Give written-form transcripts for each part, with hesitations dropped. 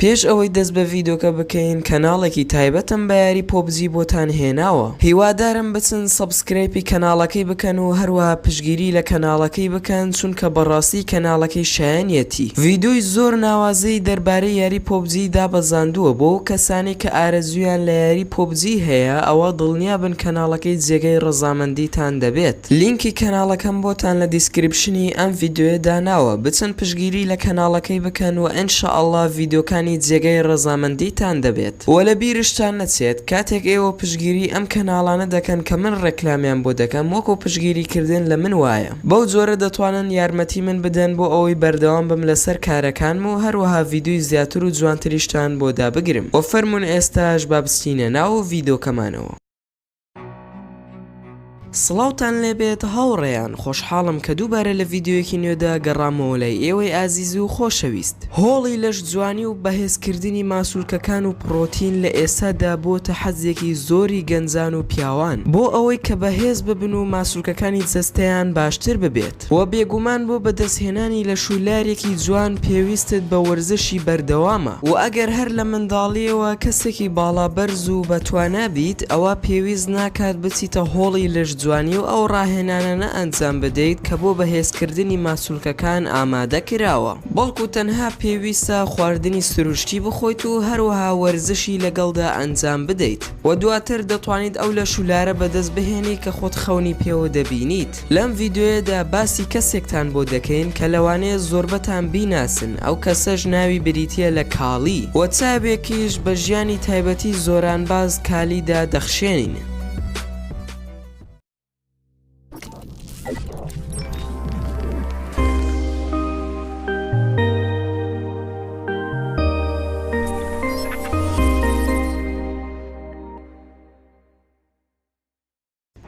پێش ئەوەی دەست بە ڤیدۆکە بکەین کەناڵێکی تایبەتم بە یاری پۆبجی بۆتان هێناوە. هیوادارم بچن سەبسکرایبی کەناڵەکەی بکەن و هەروەها پشگیری لە کەناڵەکەی بکەن چونکە بەڕاستی کەناڵەکەی شایەنیەتی. ڤیدۆی زۆر ناوازەی دەربارەی یاری پۆبجی دابەزاندووە بۆ کەسانی کە ئارەزویان لە یاری پۆبجی هەیە ئەوە دڵنیا بن کەناڵەکەی جێگەی ڕەزامەندیتان دەبێت. لینکی کەناڵەکەم بۆتان لە دیسکریپشنی ئەم ڤیدۆیە داناوە. بچن پشگیری لە کەناڵەکەی بکەن و ئینشاءالله ڤیدۆکانی جێگەی ڕەزامەندیتان دەبێت. وە لە بیرشتان نەچێت کاتێک ئێوە پشگیری ئەم کەناڵانە دەکەن کە من ڕێکلامیان بۆ دەکەم وەکو پشگیریکردن لە من وایە. بەو جۆرە دەتوانن یارمەتی من بدەن بۆ ئەوەی بەردەوام بم لەسەر کارەکانم و هەروەها ڤیدۆی زیاتر و جوانتریشتان بۆ دابگرم. وە فەرموون ئێستاش با بچینە ناو ڤیدۆکەمانەوە. سڵاوتان لێبێت هاوڕێیان، خۆشحاڵم کە دووبارە لە ڤیدۆیەکی نوێدا گەڕامەوە لای ئێوەی ئازیز و خۆشەویست. هۆڵی لەش جوانی و بەهێزکردنی ماسوولکەکان و پرۆتین لە ئێستادا بۆتە حەزێکی زۆری گەنجان و پیاوان بۆ ئەوەی کە بەهێز ببن و ماسوولکەکانی جەستەیان باشتر ببێت. وە بێگومان بۆ بەدەستهێنانی لە شولارێکی جوان پێویستت بە وەرزشی بەردەوامە و ئەگەر هەر لە منداڵیەوە کەسێکی باڵابەرز و بەتوانابیت ئەوە پێویست ناکات بچیتە هۆڵی لەش جوانی و ئەو ڕاهێنانە ئەنجام بدەیت کە بۆ بەهێزکردنی ماسوولکەکان ئامادە کراوە، بەڵکو تەنها پێویستە خواردنی سروشتی بخۆیت و هەروەها وەرزشی لەگەڵدا ئەنجام بدەیت و دواتر دەتوانیت ئەو لە شولارە بەدەست بهێنی کە خۆت خەونی پێوە دەبینیت. لەم ڤیدۆیەدا باسی کەسێکتان بۆ دەکەین کە لەوانەیە زۆربەتان بیناسن. ئەو کەسەش ناوی بریتیە لە کاڵی و چاوێکیش بە ژیانی تایبەتی زۆرانباز کالیدا دەخشێنین.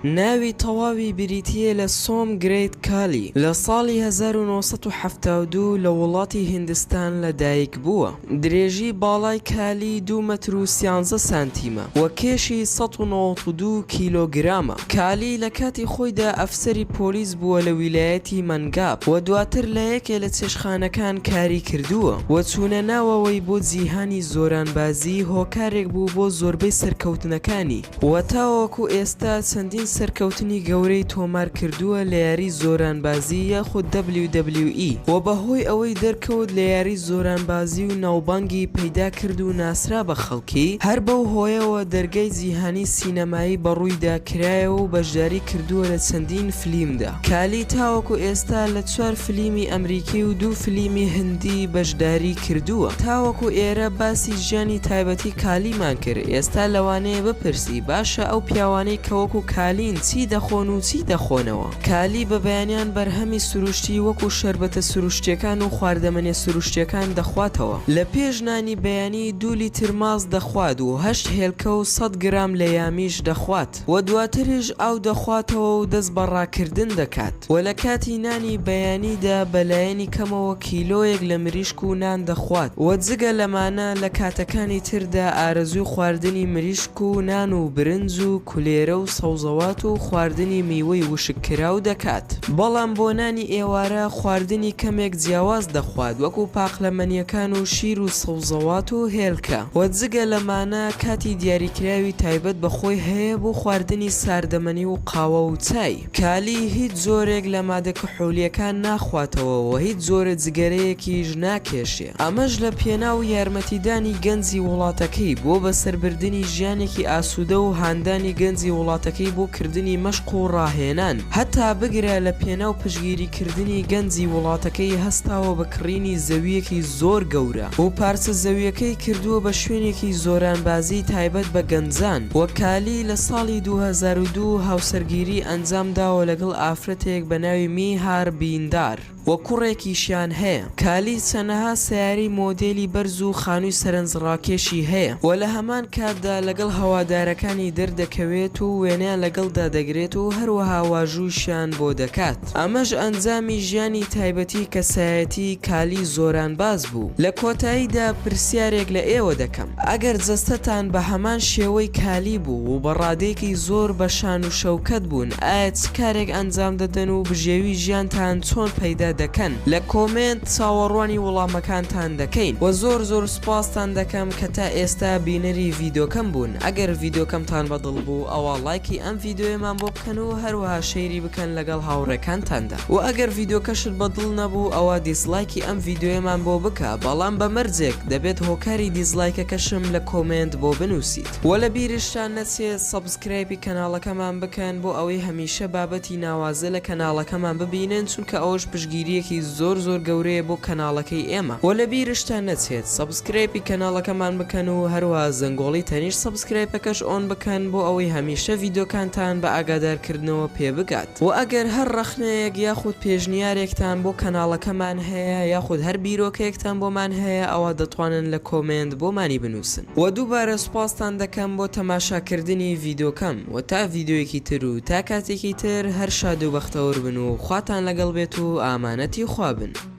ناوی تەواوی بریتیە لە سۆم گرێت کالی. لە ساڵی 1972 لە وڵاتی هیندستان لەدایک بووە. درێژی باڵای کالی 2 مەتر و 13 سانتیمە و کێشی 192 کیلۆگرامە. کالی لە کاتی خۆیدا ئەفسەری پۆلیس بووە لە ویلایەتی مەنگاب و دواتر لە یەکێ لە چێشخانەکان کاری کردووە و چوونە ناوەوەی بۆ جیهانی زۆرانبازی هۆکارێک بوو بۆ زۆربەی سەرکەوتنەکانی و تاوەکو ئێستا چەندین سەرکەوتنی گەورەی تۆمار کردووە لە یاری زۆرانبازی یاخود WWE و بەهۆی ئەوەی دەرکەوت لە یاری زۆرانبازی و ناوبانگی پەیدا کرد و ناسرا بە خەڵکی، هەر بەو هۆیەوە دەرگای جیهانی سینەمایی بەڕوویدا کرایەوە و بەشداری کردووە لە چەندین فلیمدا. کالی تاوەکو ئێستا لە 4 فلیمی ئەمریکی و 2 فلیمی هندی بەشداری کردووە. تاوەکو ئێرە باسی ژیانی تایبەتی کالیمان کرد. ئێستا لەوانەیە بپرسی باشە ئەو پیاوانەی کە وەکو کالی چی دەخۆن و چی دەخۆنەوە؟ کالی بە بەیانیان بەرهەمی سروشتی وەکو شەربەتە سروشتیەکان و خواردەمەنێ سروشتیەکان دەخواتەوە. لە پێش نانی بەیانی 2 لیتر ماز دەخوات و 8 هێلکە و 100 گرام لە یامیش دەخوات و دواتریش ئاو دەخواتەوە و دەست بەڕاکردن دەکات و لە کاتی نانی بەیانیدا بەلایەنی کەمەوە کیلۆیەک لە مریشک و نان دەخوات و جگە لەمانە لە کاتەکانی تردا ئارەزوی خواردنی مریشک و نان و برنج و کولێرە و سەوزەوات و خواردنی میوەی وشکراو دەکات. بەڵام بۆ نانی ئێوارە خواردنی کەمێک جیاواز دەخوات وەکو پاقلەمەنیەکان و شیر و سەوزەوات و هێلکە و جگە لەمانە کاتی دیاریکراوی تایبەت بەخۆی هەیە بۆ خواردنی ساردەمەنی و قاوە و چای. کالی هیچ زۆرێک لە مادە کحولیەکان ناخواتەوە و هیچ زۆرە جگەرەیەکیش ناکێشێ. ئەمەش لە پێناو یارمەتیدانی گەنجی وڵاتەکەی بۆ بەسەربردننی ژیانێکی ئاسوودە و هاندانی گەنجی وڵاتەکەی بۆ کردنی مەشق و ڕاهێنان، هەتا بگرە لە پێناو پشگیریکردنی گەنجی وڵاتەکەی هەستاوە بە کڕینی زەویەکی زۆر گەورە و پارچە زەویەکەی کردووە بە شوێنێکی زۆرانبازی تایبەت بە گەنجان. وەکالی لە ساڵی 2002 هاوسەرگیری ئەنجامداوە لەگەڵ ئافرەتێک بە ناوی میهار بیندار و کوڕێکیشیان هەیە. کالی چەنەها سیاری مۆدێلی بەرز و خانووی سەرنجڕاکێشی هەیە و لە هەمان کاتدا لەگەڵ هەوادارەکانی دەردەکەوێت و وێنەیان لەگەڵدا دەگرێت و هەروەها واژوویشیان بۆ دەکات. ئەمەش ئەنجامی ژیانی تایبەتی کەسایەتی کالی زۆرانباز بوو. لە کۆتاییدا پرسیارێک لە ئێوە دەکەم، ئەگەر جەستەتان بە هەمان شێوەی کالی بوو و بە ڕادێکی زۆر بە شان و شەوکەت بوون، ئایا چ کارێک ئەنجام دەدەن و بژێوی ژیانتان چۆن پەیدا دەکەن لە کۆمنت چاوەڕوانی وەڵامەکانتان دەکەین و زۆر سوپاستان دەکەم کە تا ئێستا بینەری ڤیدۆکەم بوون. ئەگەر ڤیدۆکەمتان بەدڵ بوو ئەوە لایکی ئەم ڤیدۆیەمان بۆ بکەن و هەروەها شەیری بکەن لەگەڵ هاوڕێکانتاندا و ئەگەر ڤیدۆکەشت بەدڵ نەبوو ئەوە دیسلایکی ئەم ڤیدۆیەمان بۆ بکە بەڵام بەمەرجێک دەبێت هۆکاری دیسلایکەکەشم لە کۆمنت بۆ بنووسیت و لە بیرشتان نەچێت سەبسکرایبی کەناڵەکەمان بکەن بۆ ئەوەی هەمیشە بابەتی ناوازە لە کەناڵەکەمان ببینن چونکە ئەوەش پشگیریەکی زۆر گەورەیە بۆ کەناڵەکەی ئێمە و لە بیرشتان نەچێت سەبسکرایبی کەناڵەکەمان بکەن و هەروە زەنگۆڵی تەنیشت سەبسکرایبەکەش ئۆن بکەن بۆ ئەوەی هەمیشە ڤیدۆکانتان بە ئاگادارکردنەوە پێ بگات و ئەگەر هەر ڕەخنەیەک یاخود پێشنیارێکتان بۆ کەناڵەکەمان هەیە یاخود هەر بیرۆکەیەکتان بۆمان هەیە ئەوە دەتوانن لە کۆمنت بۆمانی بنووسن و دووبارە سوپاستان دەکەم بۆ تەماشاکردنی ڤیدۆکەم و تا ڤیدۆیەکی تر و تا کاتێکی تر هەر شاد و بەختەوەر بن و خواتان لەگەڵ بێت و ئامانەتی خوا بن.